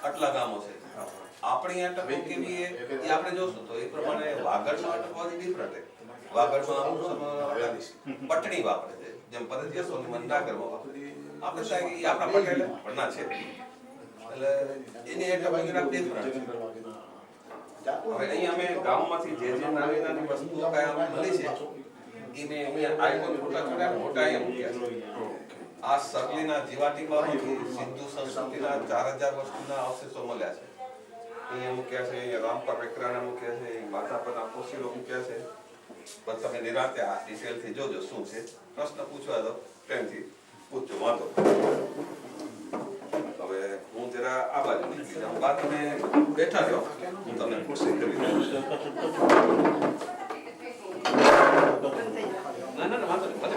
આટલા ગામો છે. આપણી અટકો કેવી એ આપણે જોશું તો એ પ્રમાણે વાગડમાં અટકવાથી ડિફરન્ટ છે. વાગડમાં પટણી વાપરે છે, જેમ પરદેશી સોની મંડાગરમાં વાપરે. આપણે સાહેબ એ આપણા પટેલ પણ ના છે, એટલે એની અટકો ડિફરન્ટ છે. હવે અહીં અમે ગામમાંથી જે નાની નાની વસ્તુઓ કાંઈ મળી છે એને અમે આઈકોન ફોટા ચડાવ્યા, મોટા અહીંયા મૂક્યા છે. આ સરલીના જીવાટીમાંથી સિંધુ સંસ્કૃતિના 4000 વર્ષના અવશેષો મળ્યા છે. અહીંયા મૂક્યા છે, અહીંયા રામપર વેકરાના મૂક્યા છે, માધાપરના કોશીરો મૂક્યા છે. પણ તમે નિરાંતે આ ડિટેલથી જોજો શું છે. પ્રશ્ન પૂછવા દો, પ્રેમથી પૂછજો, વાંધો. હવે હું જરા આ બાજુ નીકળી જાઉં. બા તમે બેઠા રહો, હું તમને ખુરશી કરી દઉં. ના ના વાંધો નહીં, ભલે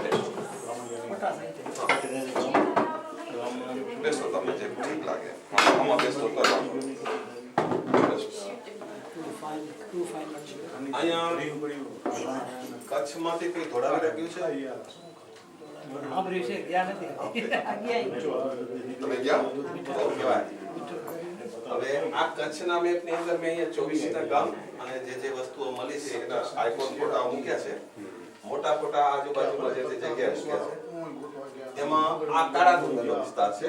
બેસો, તમને જે ઠીક લાગે આમાં બેસો તો અહીંયા કચ્છમાંથી કઈ ધોળાવી રાખ્યું છે? તમે ગયા? હવે આ કચ્છના મેપની અંદર મેં અહીંયા 24 ગામ અને જે વસ્તુઓ મળી છે એના આઈકોન ફોટા મૂક્યા છે. મોટા ફોટા આજુબાજુમાં જે જગ્યાએ મૂક્યા છે એમાં આ કાળા ડુંગરનો વિસ્તાર છે,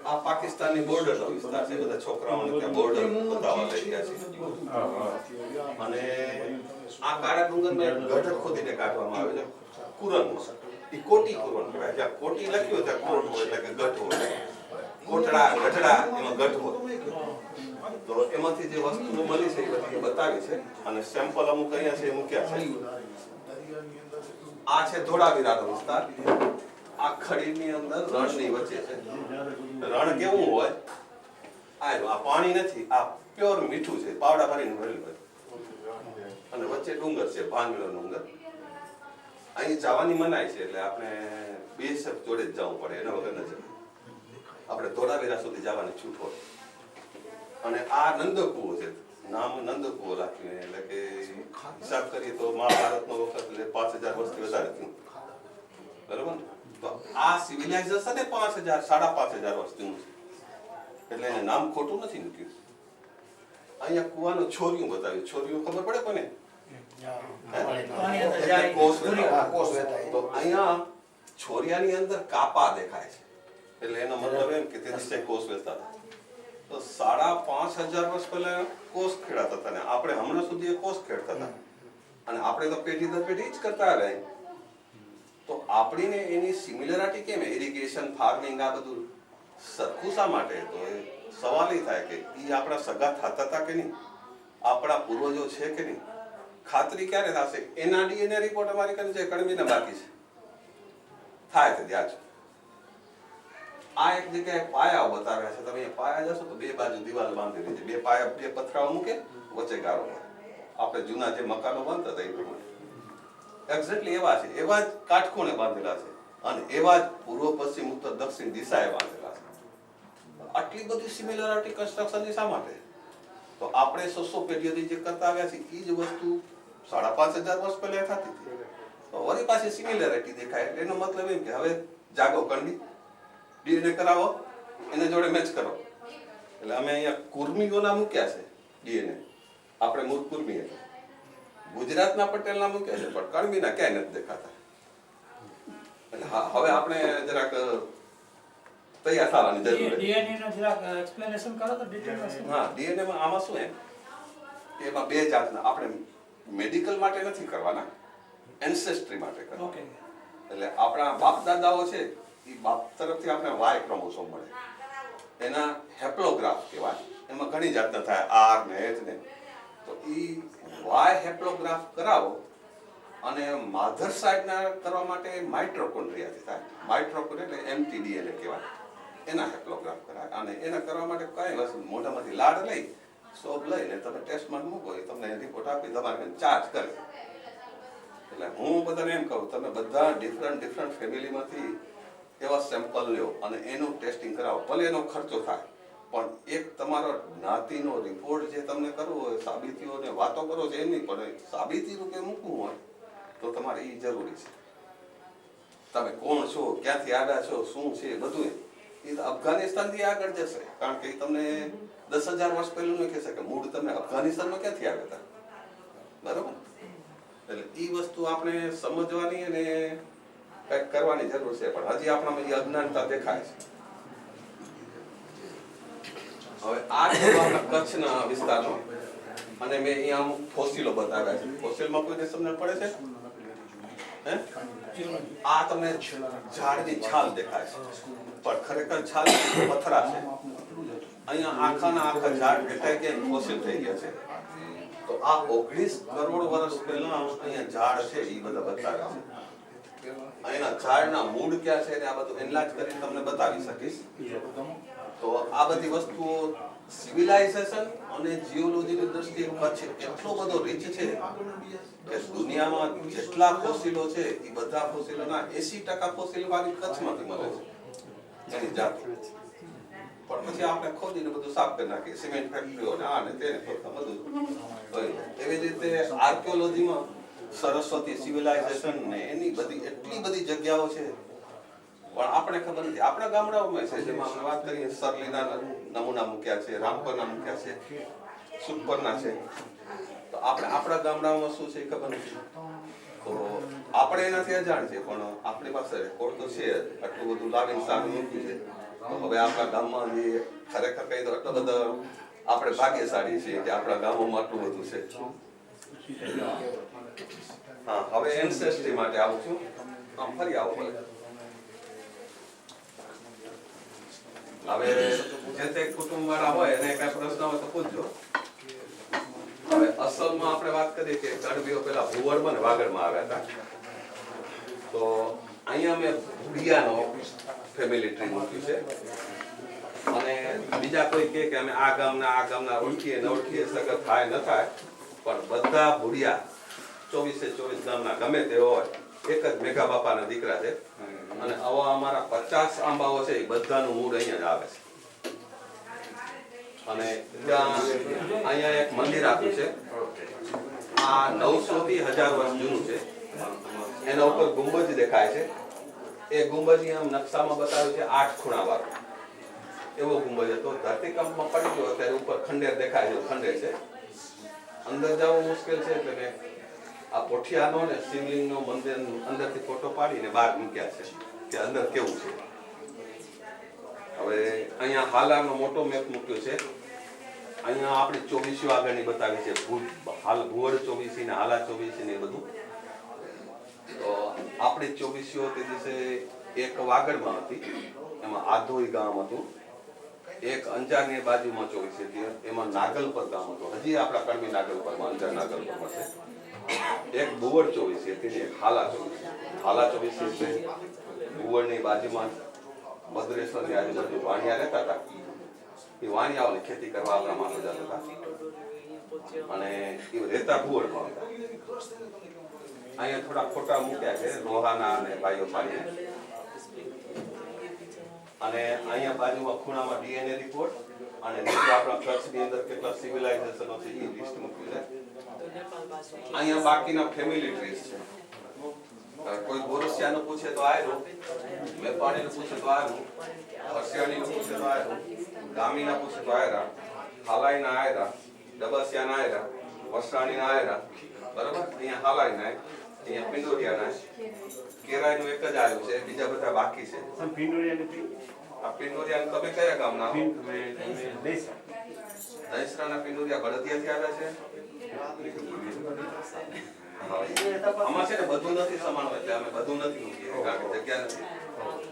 આ પાકિસ્તાનની બોર્ડરનો વિસ્તાર છે. બધા છોકરાઓને ત્યાં બોર્ડર બતાવવા લઈ ગયા છે. અને આ કાળા ડુંગરમાં ગઢ ખોદીને કાઢવામાં આવે છે કુરનમાં. એ કોટી કુરન કહેવાય. જ્યાં કોટી લખ્યું ત્યાં કુરન હોય એટલે કે ગઢ હોય. કોટડા ગઢડા એમાં ગઢ હોય. તો એમાંથી જે વસ્તુઓ મળી છે એ બધી બતાવી છે અને સેમ્પલ અમુક અહીંયા છે એ મૂક્યા છે. આ છે ધોળાવીરાનો વિસ્તાર. આ ખડીની અંદર રણની વચ્ચે છે. રણ કેવું હોય? આ પાણી નથી, આ પ્યોર મીઠું છે, પાવડા ભરીને ભરેલું હોય. અને વચ્ચે ડુંગર છે, ભાંગલો ડુંગર. અહીં જવાની મનાય છે, એટલે આપણે બે શબ્દ જોડે જ જવું પડે, એના વગર ન જવું. આપણે ધોળાવીરા સુધી જવાની છૂટ હોય. અને આ નંદકુવો છે, નામ નંદકુવો રાખ્યું, એટલે કે હિસાબ કરીએ તો મહાભારતનો વખત એટલે 5000 વર્ષથી વધારે થયું, બરોબર. તો આ સિવિલાઇઝેશન 5000 5500 વર્ષ જૂનું છે, એટલે એને નામ ખોટું નથી મૂક્યું. અહીંયા કુવાનું છોરિયું બતાવ્યું. છોરિયું ખબર પડે કોને? તો અહીંયા છોરિયાની અંદર કાપા દેખાય છે, એટલે એનો મતલબ એમ કે તે દિવસે કોષ વેચતા હતા. તો 5500 વર્ષ પહેલા કોષ ખેડાતા હતા ને આપણે હમણાં સુધી કોષ ખેડતા હતા. અને આપણે તો પેઢી દર પેઢી જ કરતા આવ્યા. તો આપણીને એની સિમિલરિટી કેમ? ઇરિગેશન, ફાર્મિંગ, આ બધું સરખું શા માટે? તો એ સવાલ એ થાય કે એ આપણા સગા થતા હતા કે નહીં, આપણા પૂર્વજો છે કે નહીં. ખાતરી ક્યારે થશે? એના ડીએનએ રિપોર્ટ અમારી કને છે, કણબીને બાકી છે, થાય છે ત્યાં જ. આ એક જગ્યાએ પાયા બતાવ્યા છે. તમે પાયા જશો તો બે બાજુ દિવાલ બાંધેલી છે, બે પાયા, બે પથરાઓ મૂકે, વચ્ચે ગારો હોય. આપણે જૂના જે મકાનો બાંધતા હતા એ પ્રમાણે એક્ઝેક્ટલી એવા છે. એવા જ કાટખૂણે બાંધેલા છે અને એવા જ પૂર્વ, પશ્ચિમ, ઉત્તર, દક્ષિણ દિશાએ બાંધેલા છે. આટલી બધી સિમિલરિટી કન્સ્ટ્રક્શનની શા માટે? તો આપણે 600 પેઢીઓથી જે કરતા આવ્યા છે એ જ વસ્તુ 5500 વર્ષ પહેલા થતી હતી. તો વળી પાછી સિમિલરિટી દેખાય. એનો મતલબ એમ કે હવે જાગો કણબી, ડીએનએ કરાવો, એને જોડે મેચ કરો. એટલે અમે અહીંયા કુર્મીઓના મૂક્યા છે ડીએનએ. આપણે મૂળ કુર્મી હતા. ગુજરાતના પટેલના મૂક્યા છે, પણ કણબીના ક્યાંય નથી દેખાતા. એટલે હવે આપણે જરાક તૈયાર થવાની જરૂર છે. ડીએનએ નો જરાક એક્સપ્લેનેશન કરો તો ડિટેલમાં. હા, ડીએનએ માં આમાં શું એમ કે એમાં બે જાતના, આપણે મેડિકલ માટે નથી કરવાના, એન્સેસ્ટ્રી માટે કરવાના. ઓકે. એટલે આપણા બાપ દાદાઓ છે એ બાપ તરફથી આપણે વાય ક્રોમોસોમ મળે, એના હેપ્લોગ્રાફ કહેવાય. એમાં ઘણી જાતના થાય, આર ને એચ ને. તો એ વાય હેપ્લોગ્રાફ કરાવો અને માધર સાઈડના કરવા માટે માઇટ્રોકોન્ડ્રિયાથી થાય. માઇટ્રોકોન્ડ્રિયા એટલે એમટી ડીએનએ કહેવાય. એના હેપ્લોગ્રાફ કરાય. અને એના કરવા માટે કઈ વસ્તુ મોઢામાંથી લાડ લઈ, સોપ લઈને તમે ટેસ્ટમાં મૂકો, એ તમને રિપોર્ટ આપી તમારે ચાર્જ કરે. એટલે હું બધાને એમ કહું, તમે બધા ડિફરન્ટ ફેમિલીમાંથી એવા સેમ્પલ લ્યો અને એનું ટેસ્ટિંગ કરાવો. ભલે એનો ખર્ચો થાય, પણ એક તમારો જ્ઞાતિનો રિપોર્ટ જે તમને કરવો હોય, સાબિતીઓને વાતો કરો છો એમ નહીં, પણ સાબિતી રૂપે મૂકવું હોય તો તમારે એ જરૂરી છે. તમે કોણ છો, ક્યાંથી આવ્યા છો, શું છે, બધું એ તો અફઘાનિસ્તાનથી આગળ જશે, કારણ કે ઈ તમને 10,000 વર્ષ પહેલું નહીં કહેશે કે મૂળ તમે અફઘાનિસ્તાનમાં ક્યાંથી આવ્યા હતા, બરોબર? એટલે એ વસ્તુ આપણે સમજવાની અને કંઈક કરવાની જરૂર છે, પણ હજી આપણામાં એ અજ્ઞાનતા દેખાય છે. હવે આ છે આપણા કચ્છના વિસ્તારનો, અને મેં અહીંયા અમુક ફોસિલો બતાવ્યા છે. ફોસિલમાં કોઈને સમજણ પડે છે? હે? આ તમને ઝાડની છાલ દેખાય છે, પણ ખરેખર છાલ પથરા છે. અહીંયા આખાના આખા ઝાડ ભેટાઈ ગયા, ફોસિલ થઈ ગયા છે. તો આ 19 કરોડ વર્ષ પહેલા અહીંયા ઝાડ છે એ બધા બતાવ્યા છે. અહીંના ઝાડના મૂળ ક્યાં છે ને આ બધું એનલાજ કરીને તમને બતાવી શકીશ. તો આ બધી વસ્તુઓ સિવિલાઇઝેશન અને જીઓલોજીની દ્રષ્ટિએ કચ્છ એટલો બધો રીચ છે કે દુનિયામાં જેટલા ફોસિલો છે એ બધા ફોસિલોના 80% ફોસિલ વાળી કચ્છમાંથી મળે છે એની જાત. પણ પછી આપણે ખોદીને બધું સાફ કરી નાખીએ, સિમેન્ટ ફેક્ટરીઓ ને આ ને તેને બધું. એવી જ રીતે આર્કિયોલોજીમાં સરસ્વતી સિવિલાઇઝેશન ને એની બધી એટલી બધી જગ્યાઓ છે, પણ આપણે ખબર નથી. આપણા ગામડાઓમાં છે, જેમાં આપણે વાત કરીએ સરલીના નમૂના મૂક્યા છે, રામપરના મૂક્યા છે, સુખપરના છે. તો આપણે આપણા ગામડાઓમાં શું છે ખબર નથી. તો આપણે એનાથી અજાણ છે, પણ આપણી પાસે રેકોર્ડ તો છે. આટલું બધું લાવીને સારું મૂક્યું છે. તો હવે આપણા ગામમાં જે ખરેખર કહી દો એટલો બધો આપણે ભાગ્યશાળી છીએ કે આપણા ગામોમાં આટલું બધું છે. હા, હવે એન્સેસ્ટ્રી માટે આવું છું. આમ ફરી આવો ભલે. હવે જે તે કુટુંબ વાળા હોય એને કઈ પ્રશ્ન હોય તો પૂછજો. હવે અસલમાં આપણે વાત કરીએ કે કડબીઓ પેલા ભુવડમાં ને વાગડમાં આવ્યા હતા. તો અહીંયા મેં ભુડિયાનો ફેમિલી ટ્રી મૂક્યું છે, અને બીજા કોઈ કહે કે અમે આ ગામના ઓળખીએ ન ઓળખીએ, સગત થાય ન થાય, પણ બધા ભુડિયા 24 ગામના ગમે તે હોય એક જ મેઘા બાપાના દીકરા છે. અને આવા અમારા 50 આંબાઓ છે એ બધાનું મૂળ અહીંયા જ આવે છે. અને ત્યાં અહીંયા એક મંદિર આપ્યું છે. આ 900 થી 1000 વર્ષ જૂનું છે. એના ઉપર ગુંબજ દેખાય છે. એ ગુંબજ આમ નકશામાં બતાવ્યું છે 8 ખૂણા વાળો એવો ગુંબજ હતો. ધરતીકંપમાં પડી ગયો ત્યારે ઉપર ખંડેર દેખાય છે, ખંડેર છે. અંદર જવું મુશ્કેલ છે એટલે મેં આ પોઠિયાનો ને શિવલિંગનો મંદિર અંદરથી ફોટો પાડીને બહાર મૂક્યા છે કે અંદર કેવું છે. હવે અહીંયા હાલાનો મોટો મેપ મૂક્યો છે. અહીંયા આપણે 24 આગળની બતાવી છે, ભુવડ 24 ને હાલા 24 ને એ બધું. તો આપણી 24 તે દિવસે એક વાગડમાં હતી, એમાં આધોઈ ગામ હતું. એક અંજારની બાજુમાં 24 હતી, એમાં નાગલપર ગામ હતું. હજી આપણા કડમી નાગલપરમાં અંજાર નાગલપરમાં છે. એક ભુવડ 24 હતી ને એક હાલા 24. હાલા 24 એટલે ભુવડની બાજુમાં ભદ્રેશ્વરની આજુબાજુ વાણિયા રહેતા હતા. એ વાણિયાઓની ખેતી કરવા આપણા માણસો જતા હતા, અને એ રહેતા ભુવડમાં હતા. અહીંયા થોડા ફોટા મૂક્યા છે રોહાના અને ભાઈઓ પાડીને. અને અહીંયા બાજુમાં ખૂણામાં DNA રિપોર્ટ અને નીચે આપણા કચ્છની અંદર કેટલા સિવિલાઇઝેશનો છે એ લિસ્ટ મૂક્યું છે. અહીંયા બાકીના ફેમિલી ટ્રીઝ છે. કોઈ ગોરસિયાનું પૂછે તો આયરો, મેપાણીનું પૂછે તો આયરો, હરસિયાણીનું પૂછે તો આયરો, ગામીના પૂછે તો આયરા, હાલાઈના આયરા, ડબસિયાના આયરા, વસરાણીના આયરા, બરાબર. અહીંયા હાલાઈના, અહીંયા પિંડોરિયાના, કેરાઈનું એક જ આવ્યું છે, બીજા બધા બાકી છે. આ પિંડોરિયાનું તમે કયા ગામના હો? દહીસરાના પિંડોરિયા બળદિયાથી આવ્યા છે. આમાં છે ને બધું નથી સમાણવું, એટલે અમે બધું નથી મૂકીએ કારણ કે જગ્યા નથી.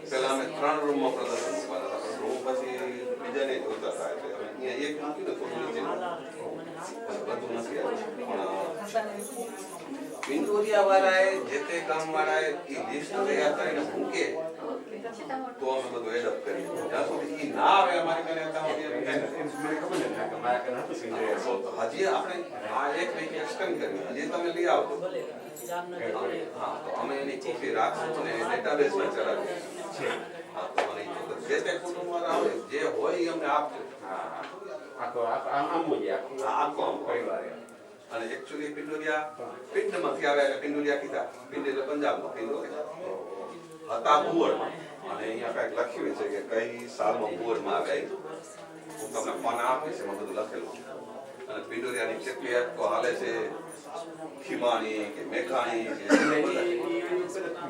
પેલા અમે 3 રૂમમાં પ્રદર્શન મૂકવાના હતા, પણ રૂમ પછી બીજાને જોતા હતા, એટલે અહીંયા એક મૂક્યું ને થોડું બધું નથી આવ્યું. પણ પિંડોરિયા વાળાએ જે તે ગામ વાળાએ એ લિસ્ટ તૈયાર કરીને મૂકે તો અમે બધું એડપ્ટ કરીએ. જ્યાં સુધી એ ના આવે અમારી પાસે હજી આપણે આ એક વીક એક્સટેન્ડ કર્યું, હજી તમે લઈ આવજો. હા, તો અમે એની કોપી રાખશું અને ડેટાબેઝમાં ચડાવીએ. હા, તો મને જે તે કુટુંબ વાળા આવે જે હોય એ અમને આપજો. આખો પરિવાર. અને એકચ્યુઅલી પિંડોરિયા પિંડમાંથી આવ્યા એટલે પિંડોરિયા કીધા. પિંડ એટલે પંજાબમાં પિંડોરિયા હતા ભુવડમાં. અને અહીંયા કંઈક લખ્યું છે કે કઈ સાલમાં પૂરમાં આવ્યા હું તમને ફોન આપીશ એમાં બધું લખેલું છે અને પિંડોરિયાની કેટલી એપ હાલે છે ખીમાણી કે મેઘાણી કે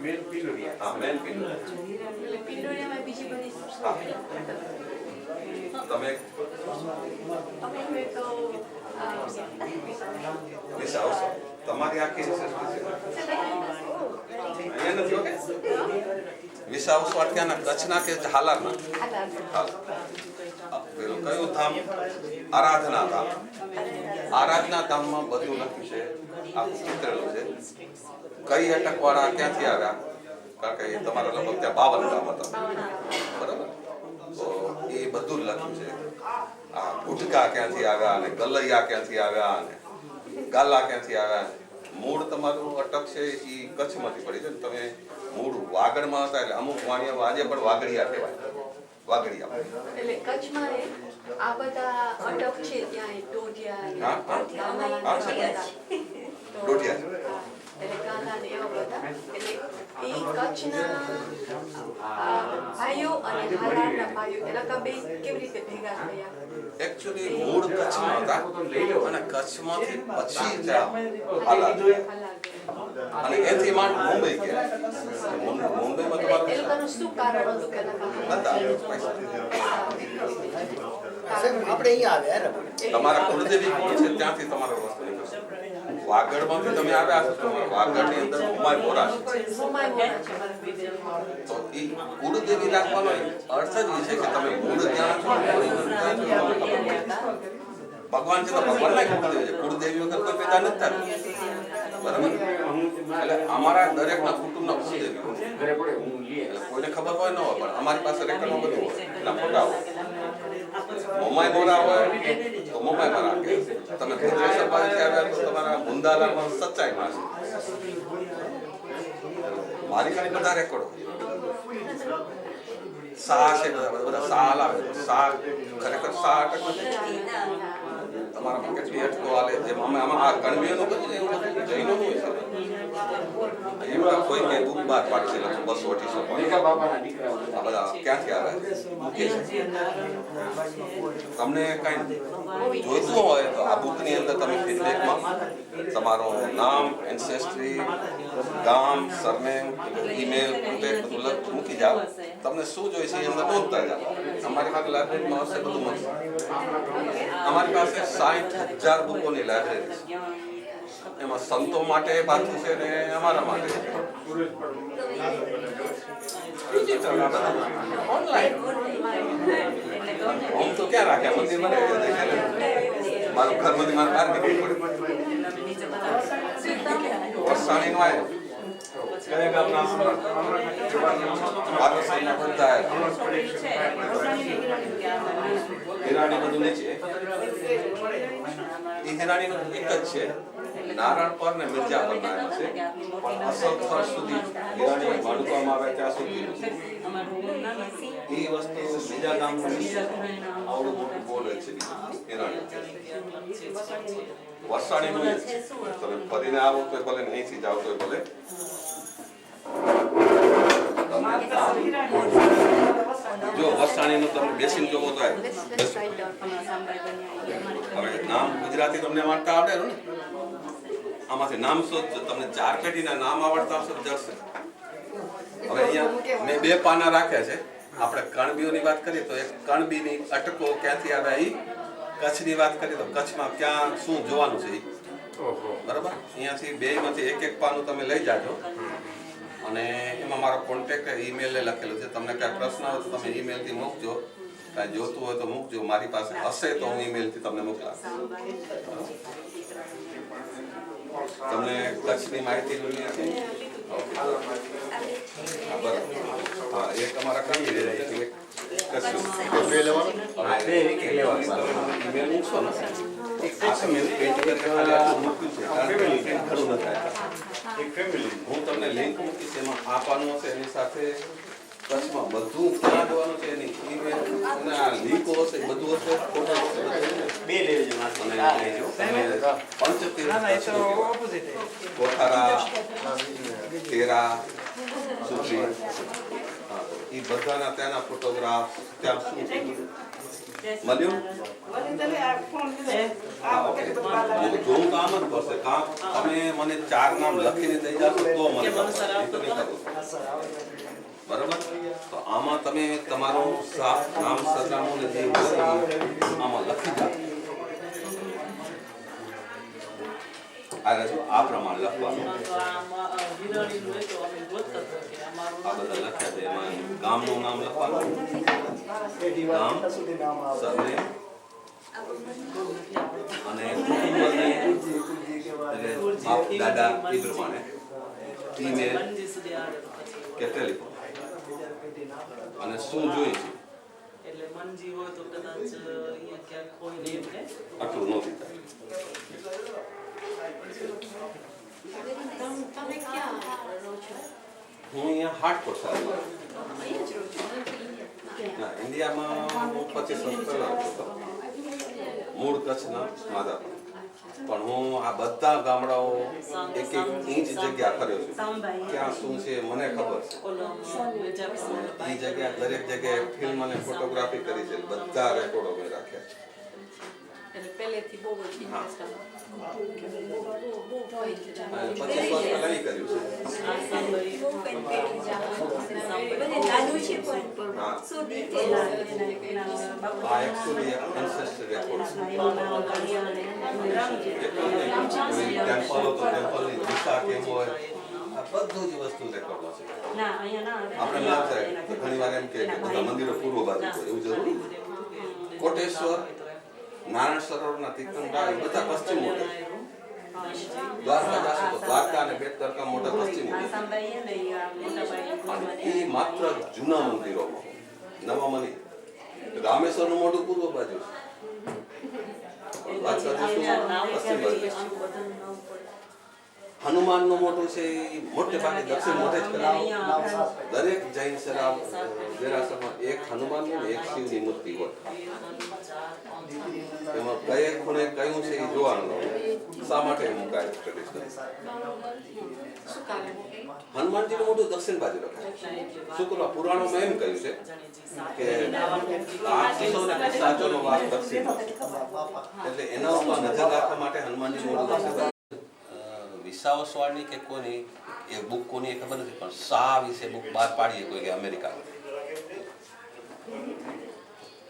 મેન પિંડોરિયા. હા મેન પિંડોરિયા એટલે પિંડોરિયામાં બીજી બધી હા. તમે અમે તો વિચારશો તમારી આખી સૃષ્ટિ છે અહીંયા નથી ઓકે વિસાવસો અઠ્યાના કચ્છના કે હાલારના હાલ પેલું કયું ધામ આરાધના ધામ આરાધના ધામમાં બધું લખ્યું છે આખું ચિત્રેલું છે કઈ અટકવાળા ક્યાંથી આવ્યા કારણ કે એ તમારા લગભગ ત્યાં 52 ગામ હતા બરાબર તો એ બધું જ લખ્યું છે આ ગુટકા ક્યાંથી આવ્યા અને ગલૈયા ક્યાંથી આવ્યા અને ગાલા ક્યાંથી આવ્યા મૂળ તમારું અટક છે એ કચ્છમાંથી પડી છે ને તમે મૂળ વાગડમાં હતા એટલે અમુક વાણિયા આજે પણ વાગડિયા કહેવાય વાગડિયા એટલે કચ્છમાં આ બધા અટક છે ત્યાં ટોટિયા હા, હા. હા, છે. ડોઢિયા છે. એટલે કાના ને એવા બધા એટલે એ કચ્છના ભાઈઓ અને હાલારના ભાઈઓ એના બે કેવી રીતે ભેગા થયા એકચ્યુઅલી મૂળ કચ્છમાં હતા અને કચ્છમાંથી પછી ત્યાં હાલાર હાલાર અને એથી માંડ મુંબઈ ગયા મુંબઈમાં એટલે એ તમારું લોકોનું શું કારણ હતું કે આપણે અહીંયા આવ્યા ને તમારા કુળદેવી કોણ છે ત્યાંથી તમારો વસ્તુ નીકળશે વાગડમાંથી તમે આવ્યા છો તો વાગડની અંદર ઉમાય મોરા છે તો એ કુળદેવી રાખવાનો અર્થ જ એ છે કે તમે મૂળ ત્યાં છો ભગવાન છે તો ભગવાનના કુળદેવી છે કુળદેવી વગર કોઈ પેદા નથી થતું બરાબર એટલે અમારા દરેકના કુટુંબના કુળદેવી હોય ઘરે પડે હું લઈએ. એટલે કોઈને ખબર હોય ન હોય પણ અમારી પાસે રેકર્ડમાં બધું હોય એના ફોટા હોય મોમાઈ મોરા હોય તો મોમાઈમાં રાખે તમે ભદ્રેશ્વર બાજુથી આવ્યા તો તમારા મુંદાલામાં સચ્ચાઈમાં છે મારી કાંઈ બધા રેકોર્ડ હોય સા છે બધા સાલ આવે સા ખરેખર સા અટક નથી તમારા કેટલી અટકો હાલે જેમ અમે આમાં આ કણવીઓનું બધું એવું બધું જૈનોનું હોય છે એમાં કોઈ કે બુક બાર પાડી છે 200-250 મેઘા બાબાના દીકરાઓ આ બધા ક્યાંથી આવ્યા છે મૂકે છે તમને કઈ જોઈતું હોય તો આ બુકની અંદર તમે ફીડબેકમાં તમારું નામ એન્સેસ્ટ્રી ગામ સરનેમ ઈમેલ કોન્ટેક્ટ બધું મૂકી જાઓ તમને શું જોઈએ છે એ અંદર નોંધતા જાઓ અમારી પાસે લાઇબ્રેરીમાં હશે બધું મળશે અમારી પાસે 60,000 બુકોની લાઇબ્રેરી છે એમાં સંતો માટે પાછું છે ને અમારા માટે ઓનલાઈન હું તો ક્યાં રાખ્યા મંદિરમાં મારું ઘર માંથી મારે બહાર નીકળવું પડે વરસાણીનું આવ્યો કયા ગામના પાકિસ્તાનના બધા હિરાણી બધું નીચે એ હિરાણીનું એક જ છે નારાયણપર ને મિર્જાપર ના છે પણ અસલ સ્થળ સુધી હિરાણી માણવામાં આવે ત્યાં સુધી એ વસ્તુ બીજા ગામનું આવડું મોટું બોર્ડ છે હિરાણી વરસાણીનું જ છે તમે ફરીને આવો તો ભલે અહીંથી જાઓ તો ભલે જો વરસાણીનું તમે બેસીને જોવો તો હવે નામ ગુજરાતી તમને વાંચતા આવડે ને આમાંથી નામ શોધજો તમને 4 પેઢીના નામ આવડતા હશે તો જશે હવે અહીંયા મેં 2 પાના રાખ્યા છે આપણે કણબીઓની વાત કરીએ તો એક કણબીની અટકો ક્યાંથી આવ્યા ઈ કચ્છની વાત કરીએ તો કચ્છમાં ક્યાં શું જોવાનું છે ઈ બરાબર અહીંયાથી બેયમાંથી એક પાનું તમે લઈ જાજો અને એમાં મારો કોન્ટેક્ટ ઈમેલ લખેલો છે તમને કાંઈ પ્રશ્ન હોય તો તમે ઈમેલથી મૂકજો કાંઈ જોતું હોય તો મૂકજો મારી પાસે હશે તો હું ઈમેલથી તમને મોકલાવીશ તમને કચ્છની માહિતી જોઈએ છે હા એક અમારા કઈ રહે છે કચ્છ ઈમેલ મૂકશો ને હું તમને લિંક મૂકીશ એમાં આ પાનું હશે એની સાથે કચ્છમાં બધું ક્યાં જવાનું છે એની ઈમેલ લિંકો હશે બધું હશે ફોટો હશે બે લેજો કોઠારા તેરા સુત્રી એ બધાના ત્યાંના ફોટોગ્રાફ ત્યાં શું છે મળ્યું હા, ઓકે. હું જોઉં તો આમ જ પડશે કાં તમે મને 4 નામ લખીને દઈ જાશો તો મને ખબર. નહીં તો નહીં ખબર. બરાબર તો આમાં તમે તમારો નામ સરનામું ને જે હોય એ આમાં લખી દો. આ રજો આ પ્રમાણે લખવાનું. આ બધા લખ્યા છે એમાં ગામનું નામ લખવાનું, ગામ, સરનેમ અને કુટુંબની એટલે બાપ દાદા એ પ્રમાણે ઈમેલ કે ટેલિફોન અને શું જોઈએ છે એટલે મનજી હોય તો કદાચ અહીંયા ક્યાંક કોઈ નહીં ને આટલું નથી થાય. તમે ક્યાં રહો છો? હું અહીંયા હાટકોટ સાહેબ અહીંયા જ રહો છો? ના ઇન્ડિયામાં હું 25 વર્ષ પહેલા હતો. મૂળ કચ્છના માધાપર પણ હું આ બધા ગામડાઓ એક ઇંચ જગ્યા ફર્યો છું. ક્યાં શું છે મને ખબર છે. એ જગ્યા દરેક જગ્યાએ ફિલ્મ અને ફોટોગ્રાફી કરી છે. બધા રેકોર્ડો મેં રાખ્યા છે. એટલે પહેલેથી બહુ જ ઇન્ટરેસ્ટ હતો. બહુ ફાઇન છે. 25 વર્ષ પહેલા એ કર્યું છે. બહુ ફાઇન પેઢી છે. બધે નાનું છે પણ હા. શું ડિટેલ આ એકચ્યુઅલી એન્સેસ્ટર રેકોર્ડ છે. ટેમ્પલ હતો ટેમ્પલની દિશા કેમ હોય આ બધું જ વસ્તુ રેકોર્ડમાં છે. આપણે ના થાય તો ઘણી વાર એમ કે બધા મંદિરો પૂર્વ બાજુ હોય એવું જરૂરી નથી. કોટેશ્વર, નારાયણ સરોવરના તીર્થંકર એ બધા પશ્ચિમ મોઢે. દ્વારકા જાશો તો દ્વારકા અને બેટ દ્વારકા મોઢે પશ્ચિમ મોઢે. એ માત્ર જૂના મંદિરોમાં નવામાં નહીં. રામેશ્વરનું મોઢું પૂર્વ બાજુ છે. પશ્ચિમ બાજુ. હનુમાનનું મોઢું છે એ મોટે ભાગે દક્ષિણ મોઢે જ કરાવે. દરેક જૈન શરાબ દેરાસરમાં એક હનુમાનની ને એક શિવની મૂર્તિ હોય. એમાં કયે ખૂણે કયું છે એ જોવાનું હોય. શા માટે મુકાય ટ્રેડિશનલ? શું કારણ? હનુમાનજીનું મોઢું દક્ષિણ બાજુ રખાય. શું કરવા પુરાણોમાં એમ કહ્યું છે કે રાક્ષસો અને પિશાચોનો વાસ દક્ષિણમાં છે. એટલે એના ઉપર નજર રાખવા માટે હનુમાનજીનું મોઢું દક્ષિણ બાજુ. વિસાવસવાળની કે કોની એ બુક કોની એ ખબર નથી પણ શાહ વિશે બુક બહાર પાડીએ કોઈ કે અમેરિકામાં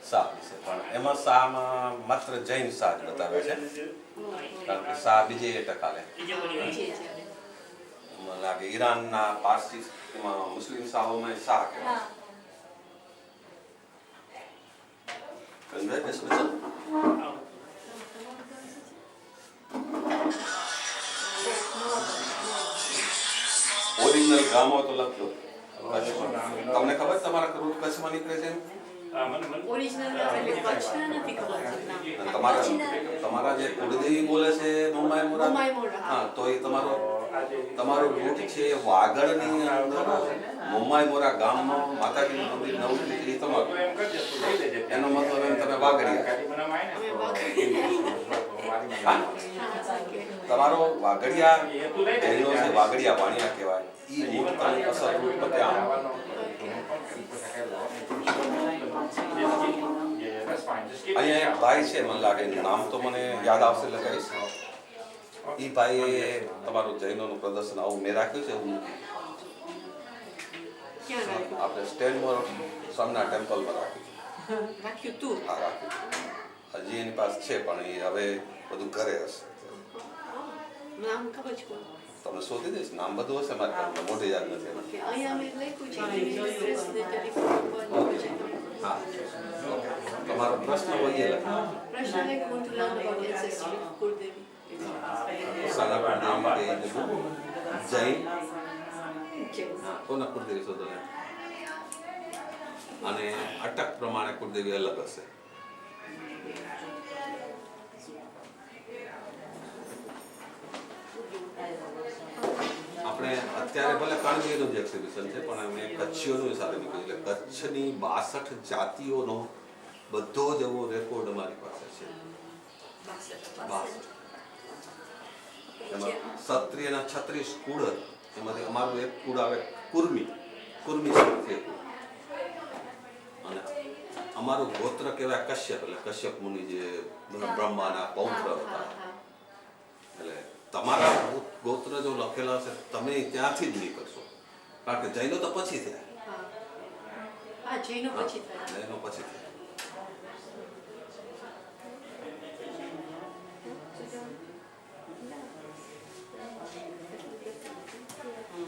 શાહ વિશે પણ એમાં શાહમાં માત્ર જૈન શાહ જ બતાવે છે કારણ કે શાહ બીજે ટકા લે. મને લાગે ઈરાનના પારસી એમાં મુસ્લિમ શાહોમાં શાહ કહેવાય. ઓરિજિનલ ગામો તો લખજો. તમને ખબર તમારા રૂટ કચ્છમાં નીકળે છે? ઓરિજિનલ એટલે કચ્છના નથી ખબર છે નામ. તમારા જે કુળદેવી બોલે છે મુંબઈ મોરા. હા તો એ તમારો રૂટ છે વાગડની અંદર મુંબઈ મોરા ગામમાં માતાજીનું મંદિર નવું છે એ તમારું. એનો મતલબ એમ તમે વાગડિયા. તમારો વાગડિયા એનો છે વાગડિયા વાણિયા કહેવાય. ઈ રૂટ તમે અસર રૂટ પર આવો. અહીંયા એક ભાઈ છે મને લાગે નામ તો મને યાદ આવશે એટલે કહીશ. ઈ ભાઈએ તમારું જૈનોનું પ્રદર્શન આવું મેં રાખ્યું છે એવું નથી. ક્યાં રાખ્યું? આપણે સ્ટેન્ડમોર સ્વામિનારાયણ ટેમ્પલમાં રાખ્યું. રાખ્યું તું? હા રાખ્યું. હજી એની પાસે છે પણ એ હવે બધું ઘરે હશે. નામ ખબર છે કોણ? તમને શોધી દઈશ નામ બધું હશે મારી પાસે મોઢે યાદ નથી. કે અહીંયા મેં લખ્યું છે કે ટેલિફોન પર લખ્યું છે. હા તમારો પ્રશ્ન હોય એ લખો. પ્રશ્ન like want to learn about ancestry Kurdevi. સાના કુળદેવી કે જૈન Okay. કોના કુળદેવી શોધો ને અને અટક પ્રમાણે કુળદેવી અલગ હશે. આપણે અત્યારે ભલે કાણગીરીનું જ એક્ઝિબિશન છે પણ અમે કચ્છીઓનું સાથે નીકળ્યું એટલે કચ્છની 62 જાતિઓનો બધો જ એવો રેકોર્ડ અમારી પાસે છે. 62 એમાં ક્ષત્રિયના 36 કુળ એમાંથી અમારું એક કુળ આવે કુર્મી. કુર્મી સમાજથી એક કુળ અમારું ગોત્ર કહેવાય કશ્યપ, એટલે કશ્યપ મુનિ જે બ્રહ્માના પૌત્ર હતા. એટલે તમારા ગોત્ર જો લખેલા હશે તમે ત્યાંથી જ નીકળશો, કારણ કે જૈનો તો પછી થયા. હા, જૈનો પછી થયા. જૈનો પછી થયા.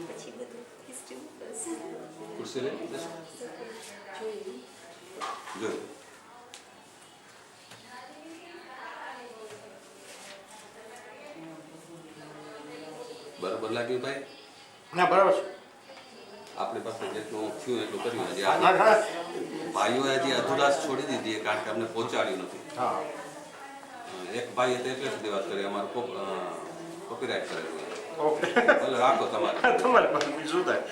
પછી બધું હિસ્ટ્રી બસ ખુરશી લઈ બેસો. જોયું. જોયું. બરાબર લાગ્યું ભાઈ? ના બરાબર છે. આપણી પાસે જેટલું થયું એટલું કર્યું. હજી ના, ના, ભાઈઓએ હજી અધુરાશ છોડી દીધી કારણ કે અમને પહોંચાડ્યું નથી. હા એક ભાઈએ તો એટલે સુધી વાત કરી અમારું કોપીરાઇટ કરેલું. ઓકે ભલે રાખો તમારે. તમારે પાસે બીજું શું થાય?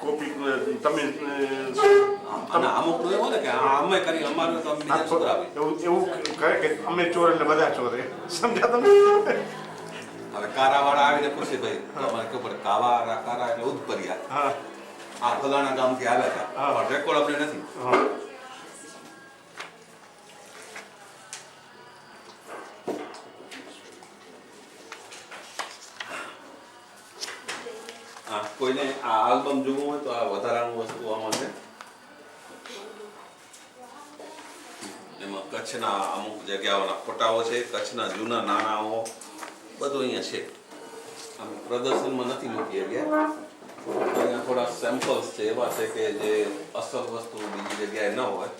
કોપી તમે અને અમુકનું એવું ને કે અમે કરી અમારું તો બીજા સુધરાવી. એવું કહે કે અમે ચોર એટલે બધા ચોર એ સમજ્યા તમે? હવે કારાવાળા આવીને પૂછે ભાઈ તમારે કેવું પડે કારા એટલે ઉદપર્યા. હા આ ફલાણા ગામથી આવ્યા હતા હા. પણ રેકોર્ડ આપણે નથી. હા હા, કોઈને આ આલ્બમ જોવું હોય તો આ વધારાનું વસ્તુ આમાં છે. એમાં કચ્છના અમુક જગ્યાઓના ફોટાઓ છે, કચ્છના જૂના નાણાઓ બધું અહીંયા છે. આમ પ્રદર્શનમાં નથી મૂકી ગયા. અહીંયા થોડા સેમ્પલ્સ છે એવા છે કે જે અસલ વસ્તુ બીજી જગ્યાએ ન હોય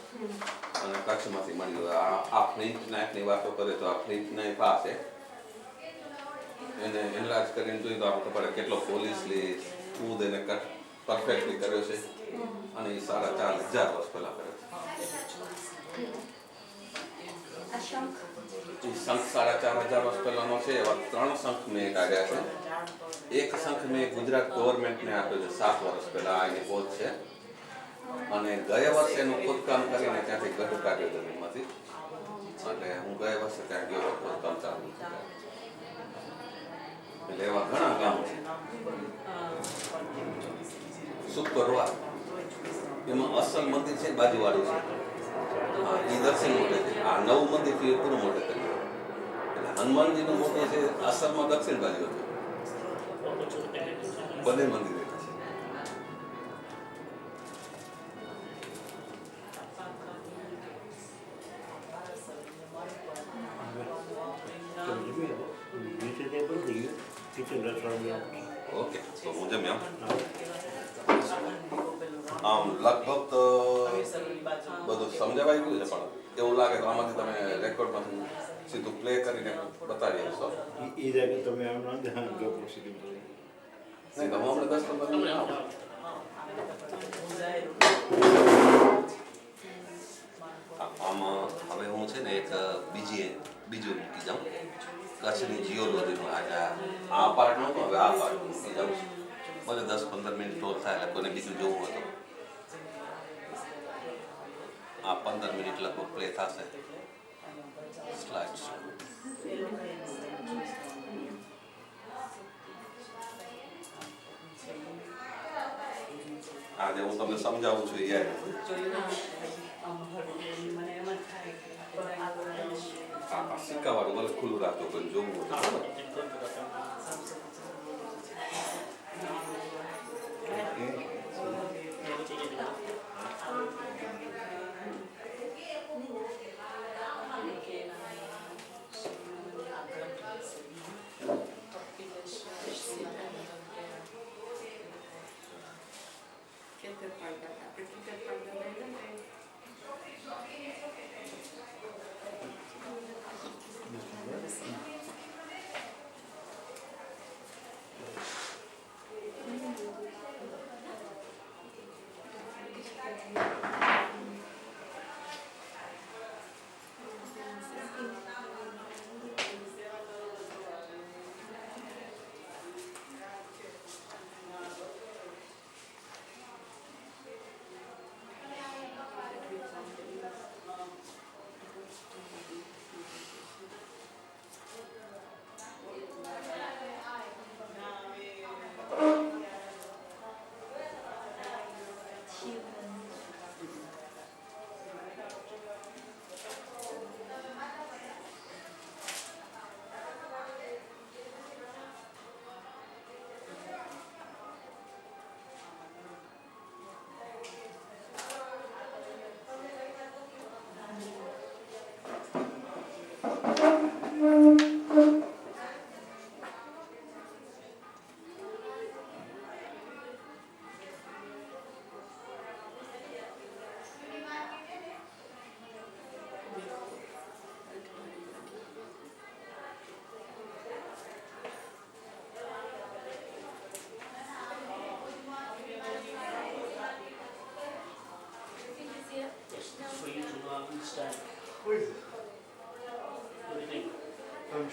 અને કચ્છમાંથી મળી હોય. આ ફ્લિન્ટ નાઇફની વાતો કરે તો આ ફ્લિન્ટ નાઇફ આ છે. એને એનલાજ કરીને જોઈએ તો આપણે ખબર કેટલો પોલીસલી સ્મૂધ એને કટ પરફેક્ટલી કર્યો છે અને એ 4,500 વર્ષ પહેલા કર્યો છે. આ શંખ. એ શંખ 4,500 વર્ષ પહેલાનો છે. એવા 3 શંખ મેં કાઢ્યા છે. એક શંખ મેં ગુજરાત ગવર્મેન્ટને આપ્યો છે 7 વર્ષ પહેલા. એની શોધ છે અને ગયા વર્ષે એનું ખોદકામ કરીને ત્યાંથી ગઢ કાઢ્યો જમીનમાંથી. એટલે હું ગયા વર્ષે ત્યાં ગયો ખોદકામ ચાલુ. એટલે એવા ઘણા ગામ છે. સુપરવા એમાં અસલ મંદિર છે બાજુવાળું છે. એ દક્ષિણ મોઢે છે. આ નવું મંદિર છે એ પૂર્વ મોઢે કર્યું. એટલે હનુમાનજીનું મોઢું છે અસલમાં દક્ષિણ બાજુ હતું. બંને મંદિર છે. ઓકે તો હું જમ્યા. આમ લગભગ તો બધું સમજાવાઈ ગયું છે પણ એવું લાગે તો આમાંથી તમે રેકોર્ડમાંથી સીધું પ્લે કરીને બતાવી શકશો. તમે આમ ના ધ્યાન જો પ્રોસીડિંગ નહીં તો હું હમણાં 10-15 મિનિટ આવું. આમાં હવે હું છે ને એક બીજું મૂકી જાઉં કચ્છની જીઓલોજીમાં. આજે આ પાર્ટ નહોતો, હવે આ પાર્ટ મૂકી જાઉં છું. ભલે 10-15 મિનિટ ટોલ થાય એટલે કોઈને બીજું જોવું હોય તો આ 15 મિનિટ લગભગ પ્લે થશે. સ્લાઇડ્સ આજે હું તમને સમજાવું છું યાર. આ સિક્કાવાળું ભલે ખુલ્લું રાખજો કોઈ જોવું હોય તો.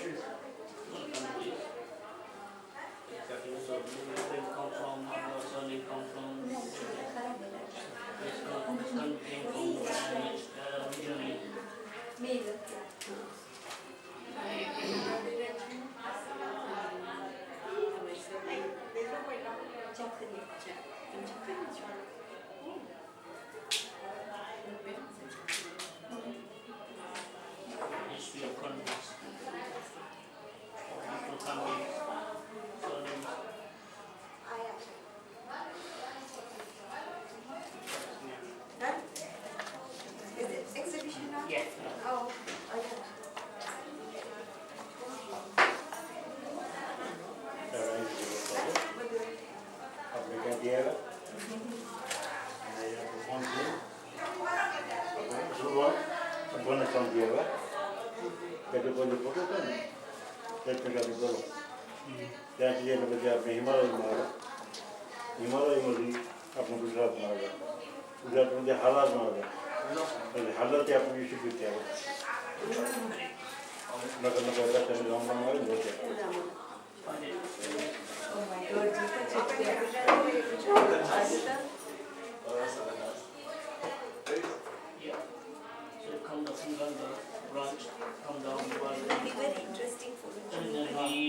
So they come from, surname come from, this one came from originally. History of countries, different countries, surnames. Is it exhibition now? Yeah. Oh, okay. આપણે ક્યાં ગયા ફોન સુરવા બને સમજી હવે કે જો કોઈ ફોટો છે ને ટેકનિકલી કરો ત્યાંથી જઈને પછી આપણે હિમાલયમાં આવે હિમાલયમાંથી આપણું ગુજરાતમાં આવે ગુજરાતમાં જે હાલારમાં આવે એટલે હાલાથી આપણું ઇન્સ્ટિટ્યૂટ આવે નગર નગર દર્શન ગામડામાં આવે ને Yeah. So it comes up from London, branch, come down to It will be very interesting for me. and then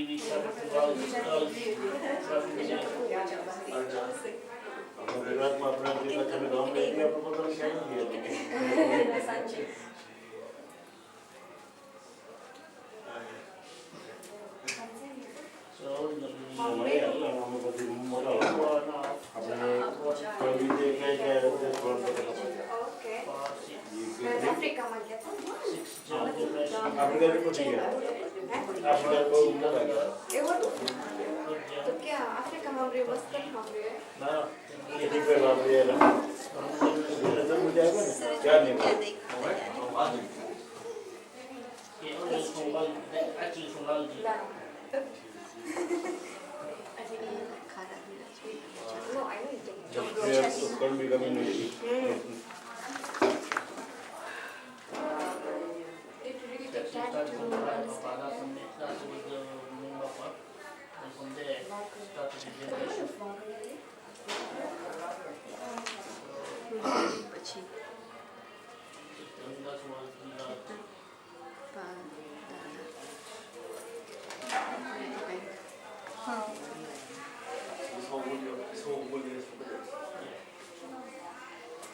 we started to browse traffic engineering. ગુજરાતમાં આપણે જે તમે ગામડે આપણે પોતાને ક્યાં જઈએ So in the અમે બધી મોટા આપણે કોઈ રીતે કઈ કઈ રીતે Okay. આફ્રિકામાં ગયા હતા? આપણે કઈ પહોંચી ગયા આપણે બહુ મોટા ગયા એવું હતું? તો ક્યાં? આફ્રિકામાં આપણે મસ્કતમાં આપણે ના એથી પહેલા આપણે એના મુજબ આવે ને ક્યાં નહીં actually from Lalji. No, I know it. તો કડવી community It really That takes she time started to from the understand. Father, from there, that was the Mumbai. And from there, started the generation. પછી And that was the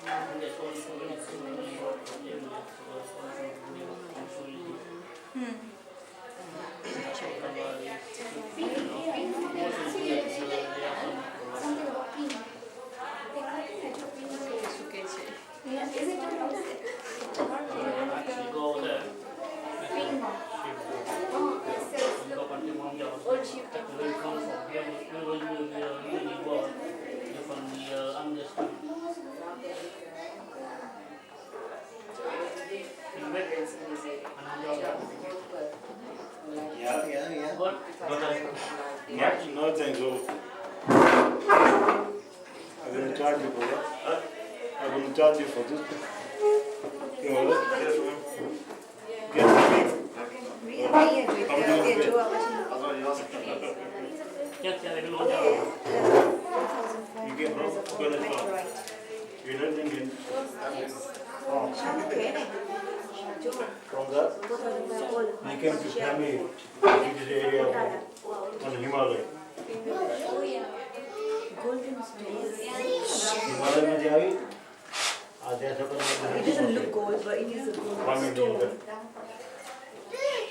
and that's all for the next one. Something about pin. શું કહે છે Is it Actually go there. pin? Oh, it says Go back to Mount Jawa. old ship. Where you come from? Where were you really born? You're from the understood. Yeah. What? No thanks. So I'm going to charge you for that. I'm going to charge you for this. You know what? Get the big. Yes, yeah, they do Mount Jawa. You get no further from. You don't think in. From that, we came to Kami, which is the area on Himalaya. Himalaya में जाई, आज ऐसा करना It doesn't look gold, but it is a gold stone.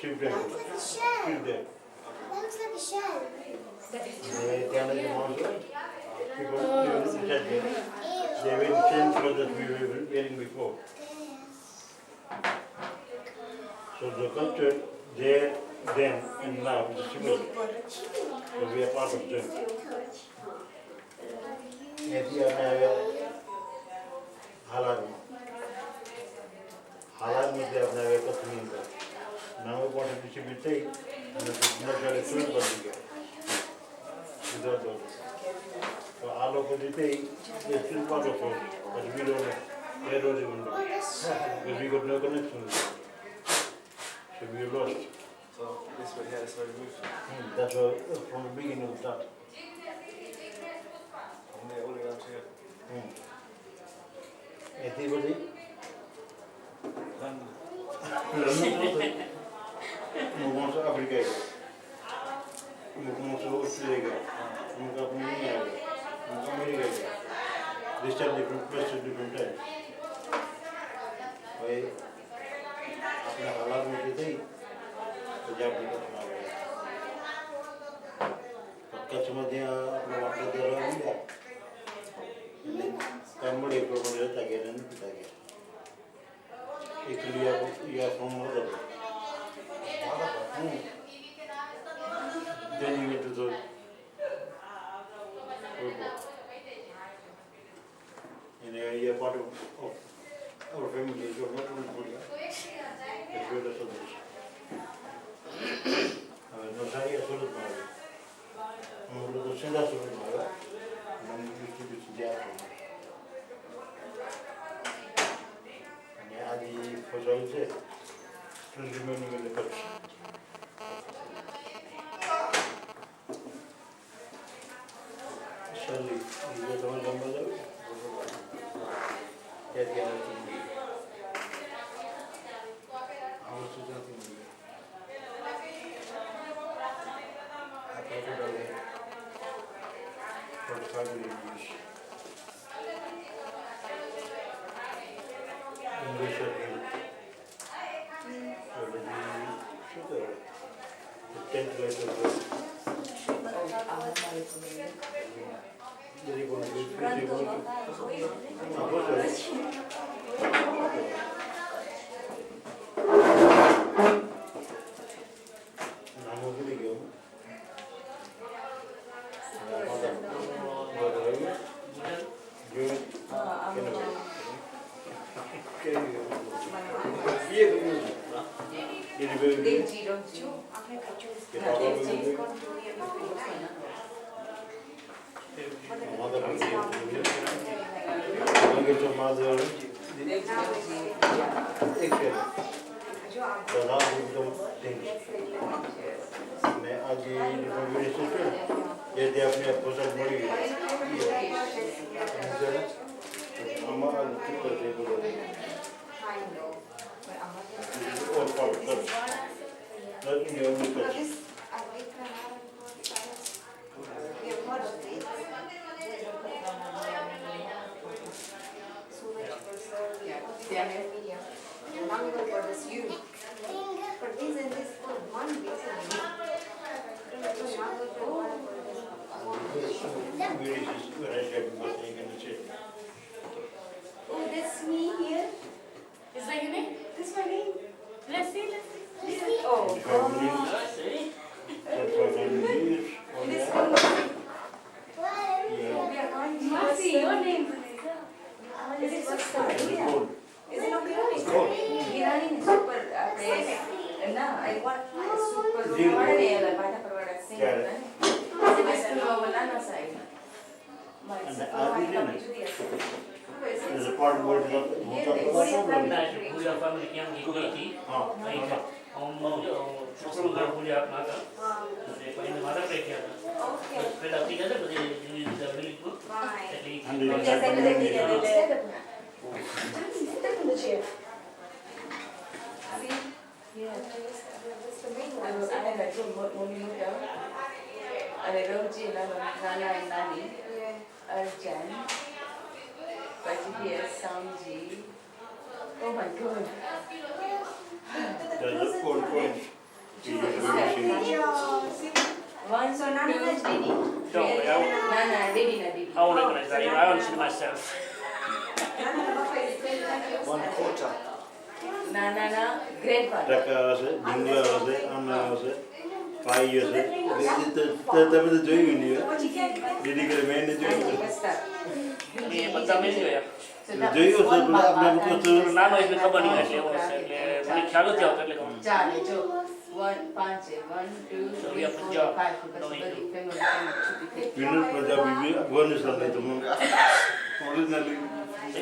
Ship there. That looks like a shell. They will change clothes that we were wearing before. So the culture there, then, and now is similar. So we are part of them. Maybe I have halal. Halal means they have never got me. Now we want to be taken, and it is not very soon, but we get. Without all this. So all of the day, they are still part of us, but we don't know. They don't even know. Because we got no connection with them. So we are lost. So this way here is where we moved from. That's why from the beginning of that. From there all the way down to here. ऐसी बड़ी London. मुझे से Africa है मुझे से Australia है मुझे अपनी नहीं है मुझे अमेरिका है this are different places different times भाई अपने हालात में कितने तो जब भी करना है कच्छ में दिया अपने वापस दे रहा हूँ या कमरे को मुझे ताकि नहीं पिता के इसलिए या from mother then you get to the in the area part of our family is not only Korea as well as others no saya sulit malu menurut saya sulit malu menurut dia Adi फसल से remaining in the country. Surely, ये तो लंबा जाओ. क्या क्या होती है? आवाज़ तो जाती नहीं है. आप तो डाले. For English. English again. Sugar. The 10th letter was very good. Very good.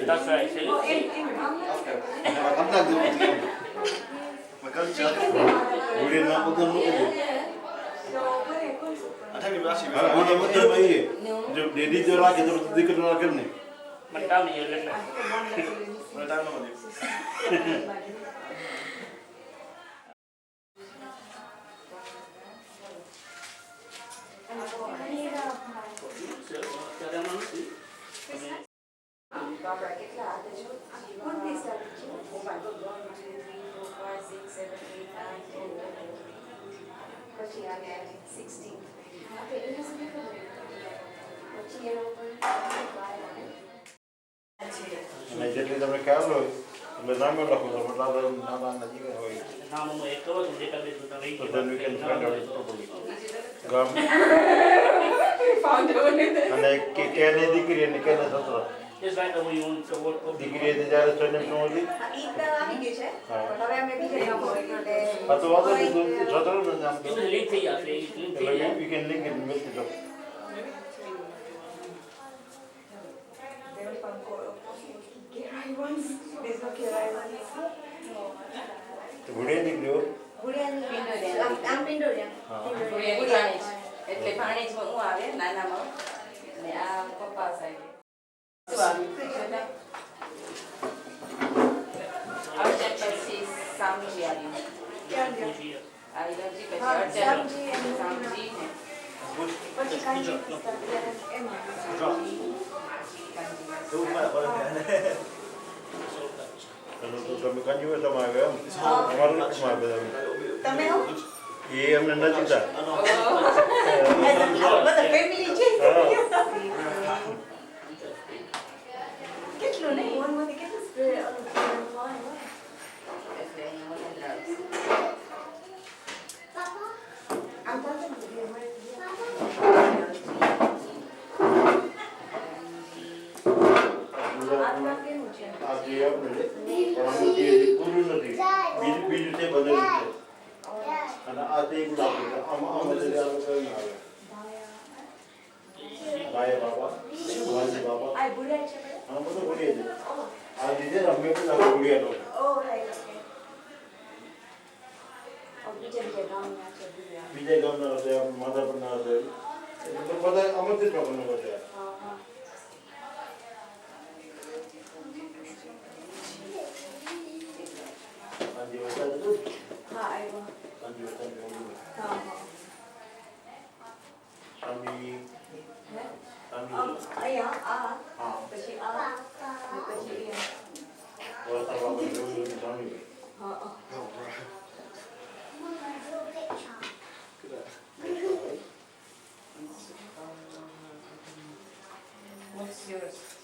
That's right. See? My culture. 우리는 어떤 거지? I think we've actually 아, 우리 어떤 거지? 저 레디저라 계속 디크라 කර네. มันตามนี่เล็กๆ we're down on it. Barbara, કેટલા હતા છો? કોણ પૈસા છો? 1 2 3 4 5 6 7 8 9 પછી આગે 16 આપણે એને શું ખબર પછી એનો પર અને જેટલી તમે ખ્યાલ હોય એટલે નામ લખો તો મતલબ નાના નજીક હોય નામનું એક કરો તો ડેટાબેઝ માં રહી તો then we can find out properly. ગામ ફાઉન્ડ over અને કેને દીકરી અને કેને સસરા Just like the way you want to work for દીકરી હતી જ્યારે સૈન્ય શું હતી ઈ તો આવી ગઈ છે પણ હવે અમે બીજા નામ હોય એટલે આ તો વાંધો નહીં સસરાનું નામ તો એટલે લિંક થઈ જશે લિંક થઈ જાય we can link it with it up. there's no Kirai ones. તો ગુડિયા દીકરીઓ ગુડિયાની પિંડોરિયા આમ પિંડોરિયા ભાણેજ એટલે ભાણેજમાં હું આવે નાનામાં અને આ પપ્પા સાહેબ પછી સામજી આવ્યું આવી પછી સામજી ને પછી કાંઈ એમાં તો તમે કાંજી હોય તમે આવ્યા એમ અમારું નથી માં બધા તમે હો એ અમને નથી થતા બધા ફેમિલી છે હા કેટલું નહીં ઓનમાંથી કેટલું સ્પ્રે એટલે અહીંયા આમ તો આ જે આપણે પણ આનું જે પૂરું નથી બીજું તે બદલ છે અને આ તે એક લાગે આમાં બધે આવે બાય બાબા વાજી બાબા આ બુડિયા છે આ બધું બોલીએ છે આ દીધે અમે પણ બોલીએ તો ઓ રાઈટ ઓકે ઓ બીજા ગામના છે બુડિયા બીજા ગામના હશે માધા પણ ના હશે એટલે બધા અમરથી પ્રકારનો છે હા હા કાંજી વરસાદ હતું હા આવ્યો કાંજી વરસાદ જોયું હા હા સ્વામી અહીંયા આ હા પછી આ ને પછી અહીંયા વરસાદ આપણે જોયું સ્વામી હા What's yours?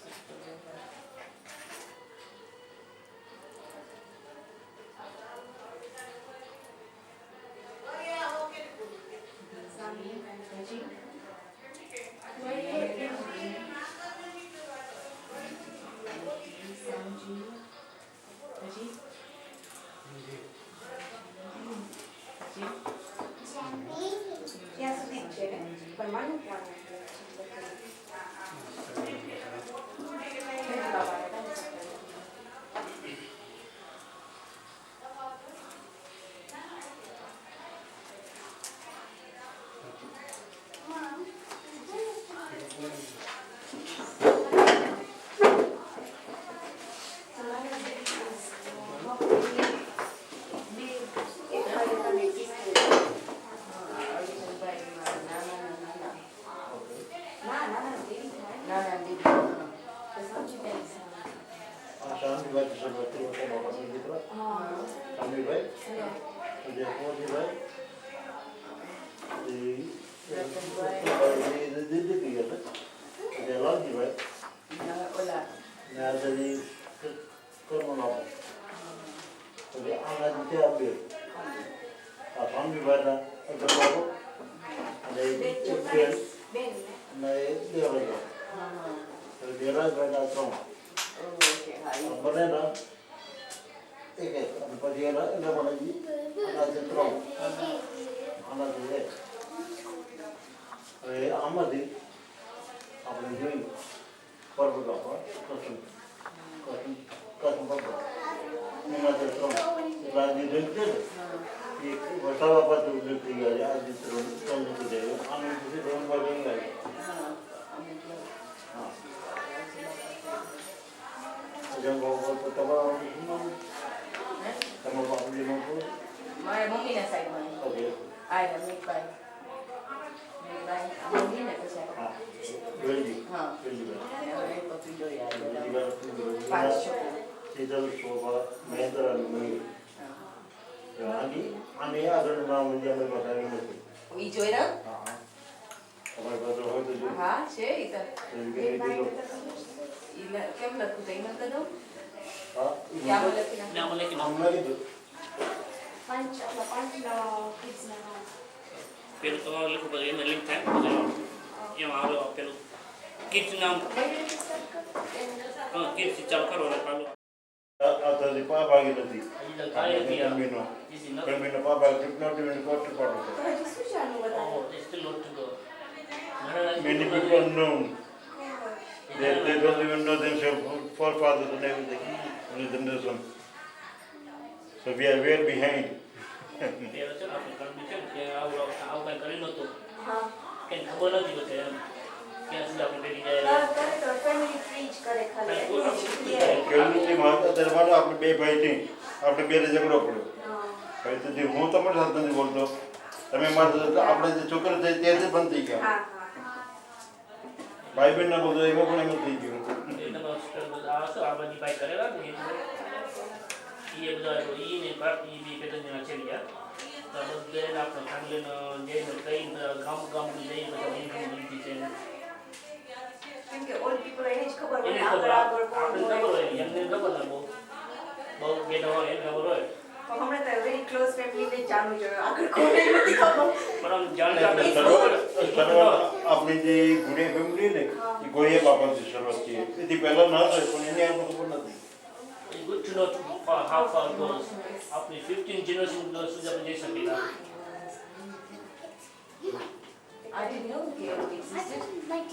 ત્યાં સુધી જ છે પણ માનું શાંતિભાઈ કિશોરભાઈ બાબાની દીકરા શાંતિભાઈ અને મોતીભાઈ એ દીકરી હતા અને લાલજીભાઈ ને આ જરી કર્મનો એટલે આના રીતે આ બે આ શાંતિભાઈના બાબો અને એક બેન અને એક દેવરાજ દેવરાજભાઈના ત્રણ બનેના એક એક અને પછી એના મને આનાથી ત્રણ આનાથી એક હવે આમાંથી આપણે જોયું પર્વત આપવા કસમ પર્વત એનાથી ત્રણ એટલે આજે જોયું છે ને એક વર્ષ સવા પાંચ રૂપિયા થઈ ગયા આ રીતે 3 રૂપિયા આનું પછી 3 વાગે લાગે હા અમે તો હા જમ બહુ તો તમારું બાપુજીનો મારા મમ્મીના સાઈડમાં ઓકે આયા મેકભાઈ મમ્મીને પછી હા વેલી હા વેલી હવે પપીડો યાર વેલી પાંચ છોકરા સીધલ શોભા મહેન્દ્ર અને મયુર આની આગળ નામ મંજાને બતાવી નથી ઈ જોઈ રહ્યો હા તમારી પાસે હોય તો જો હા છે ઈ તો એમ કે દીધો કેમ લખું તો ઈમાં તો દઉં હા ક્યાં લખી નાખું નામ લખી નામ લખી દો પાંચ કિડ્સના નામ. પેલું તમારું લખું પછી એને લિંક થાય પછી એમાં આવે પેલું કિડ્સ નામ કિડ્સ ચાલુ કરો એટલે ચાલુ આ તો પા ભાગી નથી હજી તો કાંઈ નથી આ. કમીનો This is not- કમીનો પા ભાગ not even quarter part of it. તો હજી શું ચાલુ બતાવે? Oh, there's still lot to go. Many people unknown. They don't even know themselves, forefathers and everything, only generation. So we are way behind. પેલો છે ને આપણે કર્મી છે ને કે આવું કાંઈ કરી નહોતું હા. કંઈ ખબર નથી હોતી એમ ક્યાં સુધી આપણે પેલી જાય કરે તો ફેમિલી ફ્રી જ કરે ખાલી. ખેડૂતની માતા દરબાર આપણે બે ભાઈ થી આપણે બે ઝઘડો પડ્યો હા. ભાઈ તો જે હું તમારી સાથે નથી બોલતો તમે મારા આપણે જે છોકરા છે ત્યાંથી બંધ થઈ ગયા હા હા. ભાઈ બહેન ના બોલતો એમાં પણ એમ થઈ ગયું એ તમારું આ શું આ બધી ભાઈ કરેલા ને એ બધા ઈ ને કાપ ઈ બી પેલા જણા છે ગયા તો બધે આપણે ફેમિલીનો જઈને કઈ ગામ જઈને બધા ઇન્કમ લીધી છે કેમ કે ઓલ્ડ પીપલ એને જ ખબર એને હોય ખબર આગળ કોણ આપણે ખબર હોય. હોય એમને ખબર ના બહુ બેટા હોય એને ખબર હોય તો હમણાં તો વેરી ક્લોઝ ફેમિલીને જ જાણવું જોઈએ આગળ કોને નથી ખબર. પણ આમ જાણતા આપણે શરૂઆત આપણી જે ગુડિયા ફેમિલી ને એ ગોળિયા બાપાથી શરૂઆત થઈ એથી પહેલા ના થાય પણ એની આપણને ખબર નથી It's good to know how far it goes. આપણી 15 generation સુધી આપણે જઈ શકેલા I didn't know that it existed.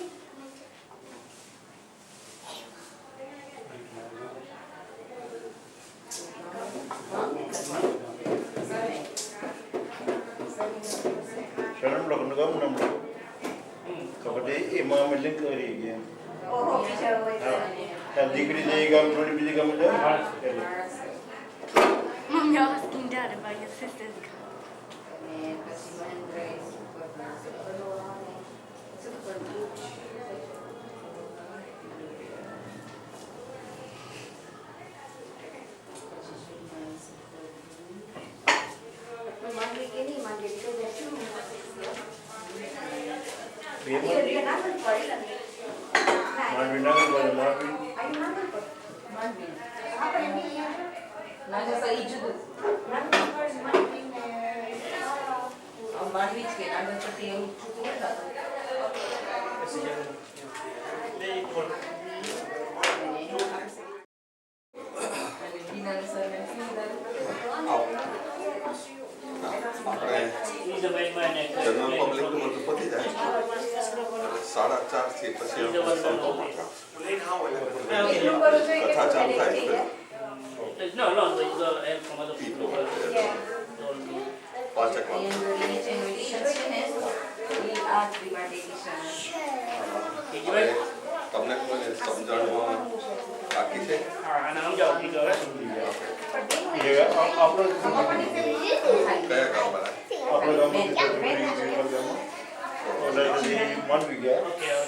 શરણ લગ્ન ગામ નામ તો પછી એમાં અમે લિંક કરી ગયા ઓહો બીજા હોય તો. ત્યાં દીકરી જઈ ગામ થોડી બીજી ગામ જાય Mom, you're asking Dad about your sister's car. અને પછી મહેન્દ્ર સુપર બુચ માંગવી કે નહીં માંગવી because there's two more things here. બે You're નાગલ પર એટલે. માંડવી નાગર બાજુ માંડવી Are you નાગલ પર? માંડવી આપણે બી નાગર પર ઈ જુદું નાગલ પર માંગવી ને માંડવી જ કે નાગર પરથી એવું છૂટું નથી થતું. અને ડીનાનું સરનેમ શું કીધું? આપણે He's the main man and general public નું બધું પતી જાય 4:30 થી પછી આપણે સંતોમાં એટલું કરવું જોઈએ કે કથા ચાલુ થાય થઈ જાય. No, but you got help from other people. પાચક And the નીચેનું edition છે ને ઈ આ ત્રિમાટી edition. તમને કોઈને સમજાવવામાં બાકી છે અને સમજાવો બીજો હવે એ આપણે કયા ગામ વાળા આપણે ગામમાંથી માંડવી ગયા